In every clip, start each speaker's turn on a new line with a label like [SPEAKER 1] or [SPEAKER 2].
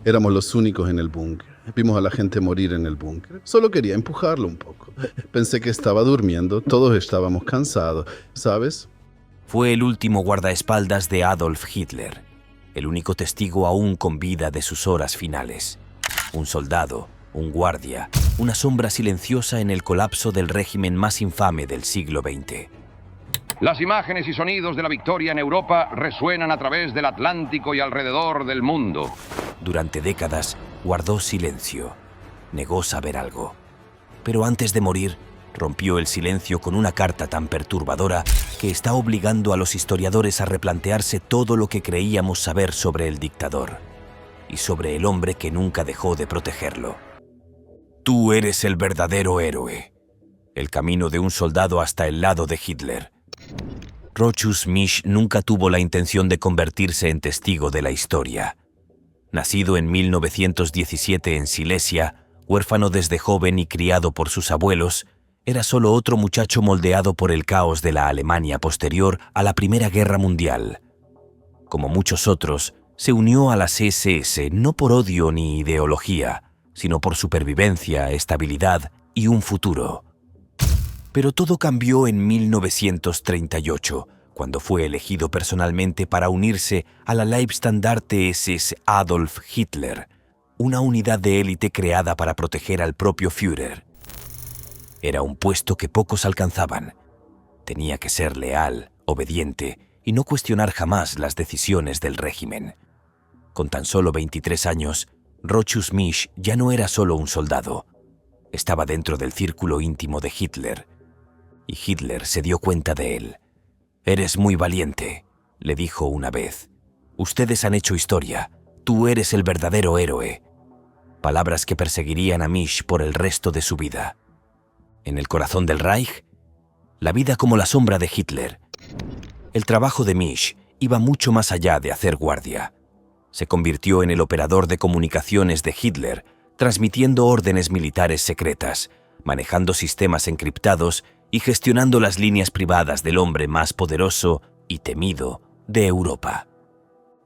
[SPEAKER 1] Éramos los únicos en el búnker. Vimos a la gente morir en el búnker. Solo quería empujarlo un poco. Pensé que estaba durmiendo. Todos estábamos cansados, ¿sabes?
[SPEAKER 2] Fue el último guardaespaldas de Adolf Hitler, el único testigo aún con vida de sus horas finales. Un soldado, un guardia, una sombra silenciosa en el colapso del régimen más infame del siglo XX.
[SPEAKER 3] Las imágenes y sonidos de la victoria en Europa resuenan a través del Atlántico y alrededor del mundo.
[SPEAKER 2] Durante décadas guardó silencio, negó saber algo. Pero antes de morir, rompió el silencio con una carta tan perturbadora que está obligando a los historiadores a replantearse todo lo que creíamos saber sobre el dictador y sobre el hombre que nunca dejó de protegerlo. Tú eres el verdadero héroe. El camino de un soldado hasta el lado de Hitler. Rochus Misch nunca tuvo la intención de convertirse en testigo de la historia. Nacido en 1917 en Silesia, huérfano desde joven y criado por sus abuelos, era solo otro muchacho moldeado por el caos de la Alemania posterior a la Primera Guerra Mundial. Como muchos otros, se unió a las SS no por odio ni ideología, sino por supervivencia, estabilidad y un futuro. Pero todo cambió en 1938, cuando fue elegido personalmente para unirse a la Leibstandarte SS Adolf Hitler, una unidad de élite creada para proteger al propio Führer. Era un puesto que pocos alcanzaban. Tenía que ser leal, obediente y no cuestionar jamás las decisiones del régimen. Con tan solo 23 años, Rochus Misch ya no era solo un soldado. Estaba dentro del círculo íntimo de Hitler. Y Hitler se dio cuenta de él. «Eres muy valiente», le dijo una vez. «Ustedes han hecho historia. Tú eres el verdadero héroe». Palabras que perseguirían a Misch por el resto de su vida. En el corazón del Reich, la vida como la sombra de Hitler. El trabajo de Misch iba mucho más allá de hacer guardia. Se convirtió en el operador de comunicaciones de Hitler, transmitiendo órdenes militares secretas, manejando sistemas encriptados y gestionando las líneas privadas del hombre más poderoso y temido de Europa.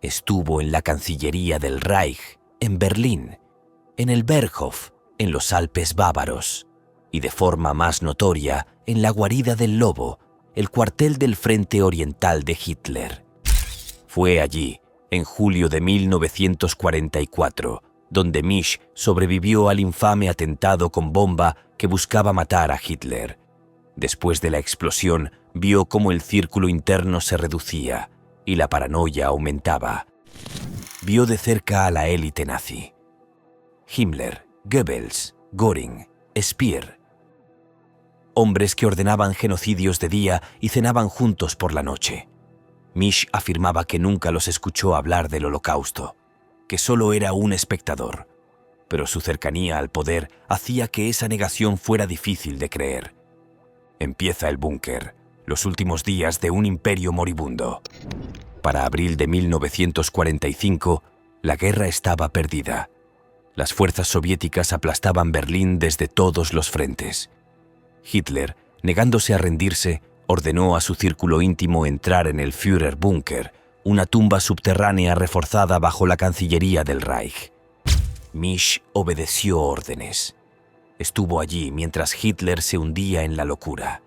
[SPEAKER 2] Estuvo en la Cancillería del Reich, en Berlín, en el Berghof, en los Alpes bávaros, y de forma más notoria en la Guarida del Lobo, el cuartel del Frente Oriental de Hitler. Fue allí, en julio de 1944, donde Misch sobrevivió al infame atentado con bomba que buscaba matar a Hitler. Después de la explosión, vio cómo el círculo interno se reducía y la paranoia aumentaba. Vio de cerca a la élite nazi. Himmler, Goebbels, Göring, Speer. Hombres que ordenaban genocidios de día y cenaban juntos por la noche. Misch afirmaba que nunca los escuchó hablar del Holocausto, que solo era un espectador. Pero su cercanía al poder hacía que esa negación fuera difícil de creer. Empieza el búnker, los últimos días de un imperio moribundo. Para abril de 1945, la guerra estaba perdida. Las fuerzas soviéticas aplastaban Berlín desde todos los frentes. Hitler, negándose a rendirse, ordenó a su círculo íntimo entrar en el Führerbunker, una tumba subterránea reforzada bajo la Cancillería del Reich. Misch obedeció órdenes. Estuvo allí mientras Hitler se hundía en la locura.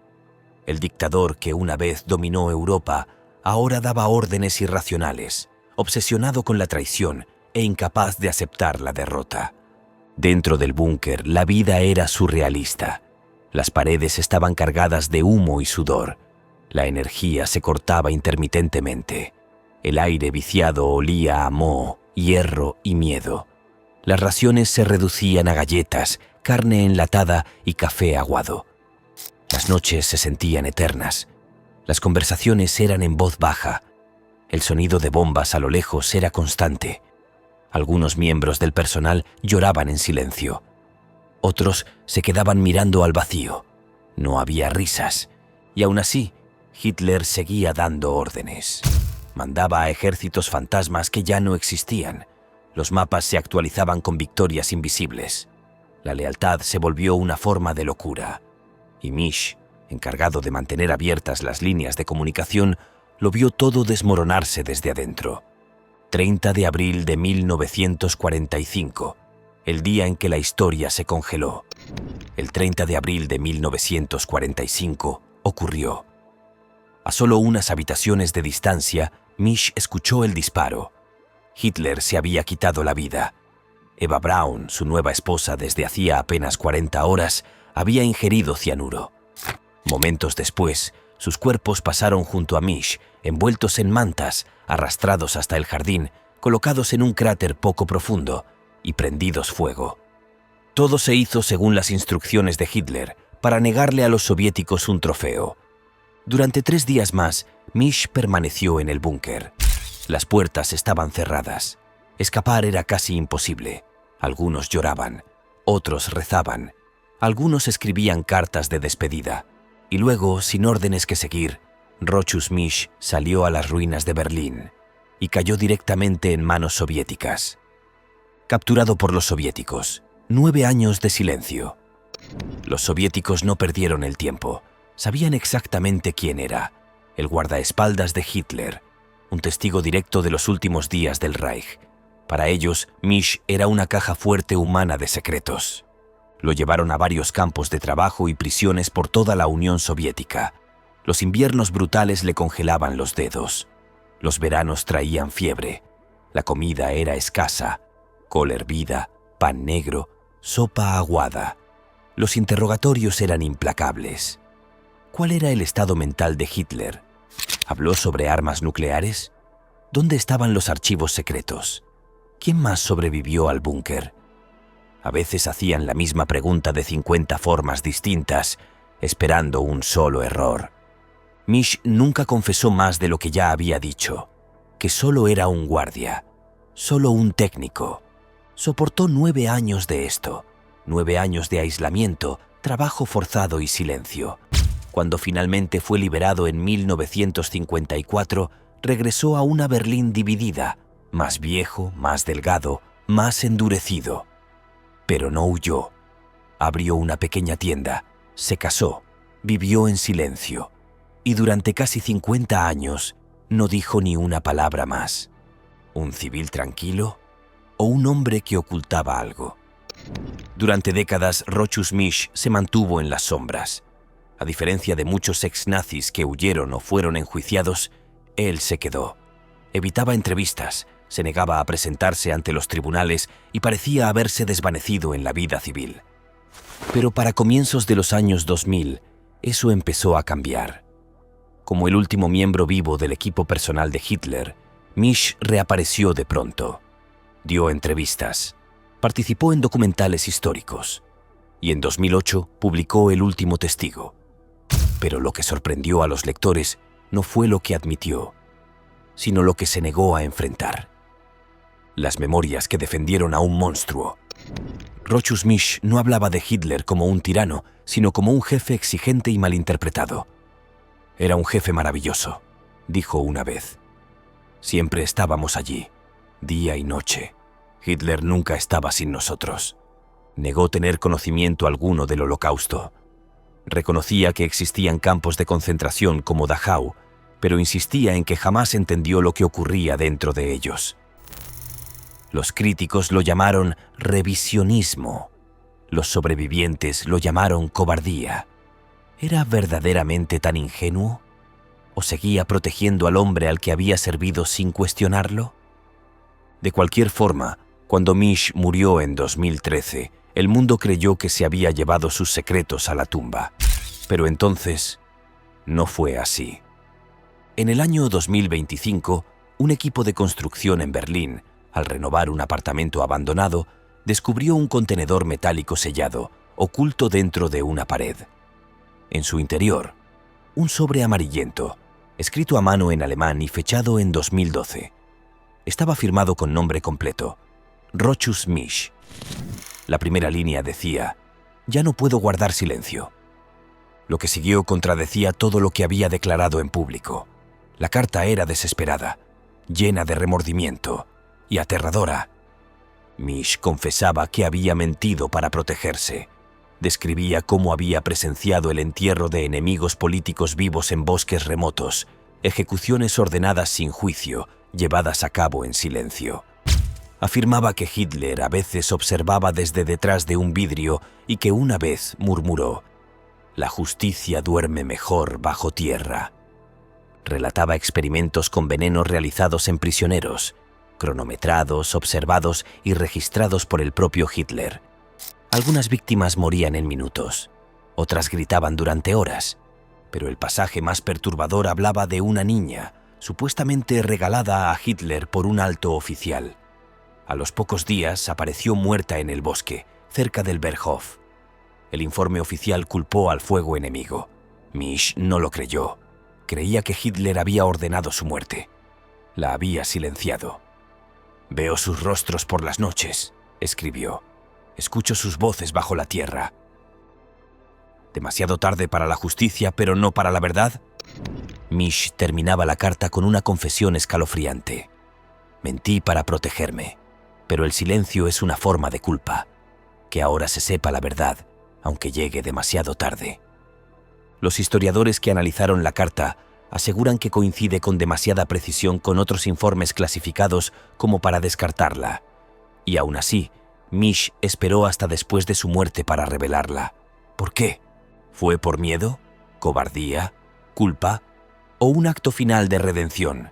[SPEAKER 2] El dictador que una vez dominó Europa ahora daba órdenes irracionales, obsesionado con la traición e incapaz de aceptar la derrota. Dentro del búnker, la vida era surrealista. Las paredes estaban cargadas de humo y sudor. La energía se cortaba intermitentemente. El aire viciado olía a moho, hierro y miedo. Las raciones se reducían a galletas, carne enlatada y café aguado. Las noches se sentían eternas. Las conversaciones eran en voz baja. El sonido de bombas a lo lejos era constante. Algunos miembros del personal lloraban en silencio. Otros se quedaban mirando al vacío. No había risas. Y aún así, Hitler seguía dando órdenes. Mandaba a ejércitos fantasmas que ya no existían. Los mapas se actualizaban con victorias invisibles. La lealtad se volvió una forma de locura. Y Misch, encargado de mantener abiertas las líneas de comunicación, lo vio todo desmoronarse desde adentro. 30 de abril de 1945, el día en que la historia se congeló. El 30 de abril de 1945 ocurrió. A solo unas habitaciones de distancia, Misch escuchó el disparo. Hitler se había quitado la vida. Eva Braun, su nueva esposa desde hacía apenas 40 horas, había ingerido cianuro. Momentos después, sus cuerpos pasaron junto a Misch, envueltos en mantas, arrastrados hasta el jardín, colocados en un cráter poco profundo y prendidos fuego. Todo se hizo según las instrucciones de Hitler para negarle a los soviéticos un trofeo. Durante 3 días más, Misch permaneció en el búnker. Las puertas estaban cerradas. Escapar era casi imposible. Algunos lloraban, otros rezaban, algunos escribían cartas de despedida. Y luego, sin órdenes que seguir, Rochus Misch salió a las ruinas de Berlín y cayó directamente en manos soviéticas. Capturado por los soviéticos, 9 años de silencio. Los soviéticos no perdieron el tiempo. Sabían exactamente quién era, el guardaespaldas de Hitler, un testigo directo de los últimos días del Reich. Para ellos, Misch era una caja fuerte humana de secretos. Lo llevaron a varios campos de trabajo y prisiones por toda la Unión Soviética. Los inviernos brutales le congelaban los dedos. Los veranos traían fiebre. La comida era escasa. Col hervida, pan negro, sopa aguada. Los interrogatorios eran implacables. ¿Cuál era el estado mental de Hitler? ¿Habló sobre armas nucleares? ¿Dónde estaban los archivos secretos? ¿Quién más sobrevivió al búnker? A veces hacían la misma pregunta de 50 formas distintas, esperando un solo error. Misch nunca confesó más de lo que ya había dicho, que solo era un guardia, solo un técnico. Soportó 9 años de esto, 9 años de aislamiento, trabajo forzado y silencio. Cuando finalmente fue liberado en 1954, regresó a una Berlín dividida, más viejo, más delgado, más endurecido. Pero no huyó. Abrió una pequeña tienda, se casó, vivió en silencio y durante casi 50 años no dijo ni una palabra más. ¿Un civil tranquilo o un hombre que ocultaba algo? Durante décadas, Rochus Misch se mantuvo en las sombras. A diferencia de muchos ex-nazis que huyeron o fueron enjuiciados, él se quedó. Evitaba entrevistas, se negaba a presentarse ante los tribunales y parecía haberse desvanecido en la vida civil. Pero para comienzos de los años 2000, eso empezó a cambiar. Como el último miembro vivo del equipo personal de Hitler, Misch reapareció de pronto. Dio entrevistas, participó en documentales históricos y en 2008 publicó El último testigo. Pero lo que sorprendió a los lectores no fue lo que admitió, sino lo que se negó a enfrentar. Las memorias que defendieron a un monstruo. Rochus Misch no hablaba de Hitler como un tirano, sino como un jefe exigente y malinterpretado. Era un jefe maravilloso, dijo una vez. Siempre estábamos allí, día y noche. Hitler nunca estaba sin nosotros. Negó tener conocimiento alguno del Holocausto. Reconocía que existían campos de concentración como Dachau, pero insistía en que jamás entendió lo que ocurría dentro de ellos. Los críticos lo llamaron revisionismo. Los sobrevivientes lo llamaron cobardía. ¿Era verdaderamente tan ingenuo? ¿O seguía protegiendo al hombre al que había servido sin cuestionarlo? De cualquier forma, cuando Misch murió en 2013, el mundo creyó que se había llevado sus secretos a la tumba. Pero entonces, no fue así. En el año 2025, un equipo de construcción en Berlín, al renovar un apartamento abandonado, descubrió un contenedor metálico sellado, oculto dentro de una pared. En su interior, un sobre amarillento, escrito a mano en alemán y fechado en 2012. Estaba firmado con nombre completo, Rochus Misch. La primera línea decía, «Ya no puedo guardar silencio». Lo que siguió contradecía todo lo que había declarado en público. La carta era desesperada, llena de remordimiento y aterradora. Misch confesaba que había mentido para protegerse. Describía cómo había presenciado el entierro de enemigos políticos vivos en bosques remotos, ejecuciones ordenadas sin juicio llevadas a cabo en silencio. Afirmaba que Hitler a veces observaba desde detrás de un vidrio y que una vez murmuró: «La justicia duerme mejor bajo tierra». Relataba experimentos con veneno realizados en prisioneros, cronometrados, observados y registrados por el propio Hitler. Algunas víctimas morían en minutos, otras gritaban durante horas, pero el pasaje más perturbador hablaba de una niña, supuestamente regalada a Hitler por un alto oficial. A los pocos días apareció muerta en el bosque, cerca del Berghof. El informe oficial culpó al fuego enemigo. Misch no lo creyó. Creía que Hitler había ordenado su muerte. La había silenciado. «Veo sus rostros por las noches», escribió. «Escucho sus voces bajo la tierra». ¿Demasiado tarde para la justicia, pero no para la verdad? Misch terminaba la carta con una confesión escalofriante. «Mentí para protegerme, pero el silencio es una forma de culpa. Que ahora se sepa la verdad, aunque llegue demasiado tarde». Los historiadores que analizaron la carta aseguran que coincide con demasiada precisión con otros informes clasificados como para descartarla. Y aún así, Misch esperó hasta después de su muerte para revelarla. ¿Por qué? ¿Fue por miedo? ¿Cobardía? ¿Culpa? ¿O un acto final de redención?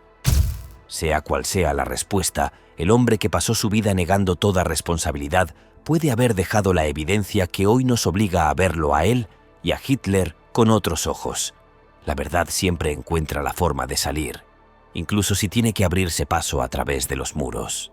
[SPEAKER 2] Sea cual sea la respuesta, el hombre que pasó su vida negando toda responsabilidad puede haber dejado la evidencia que hoy nos obliga a verlo a él y a Hitler con otros ojos. La verdad siempre encuentra la forma de salir, incluso si tiene que abrirse paso a través de los muros.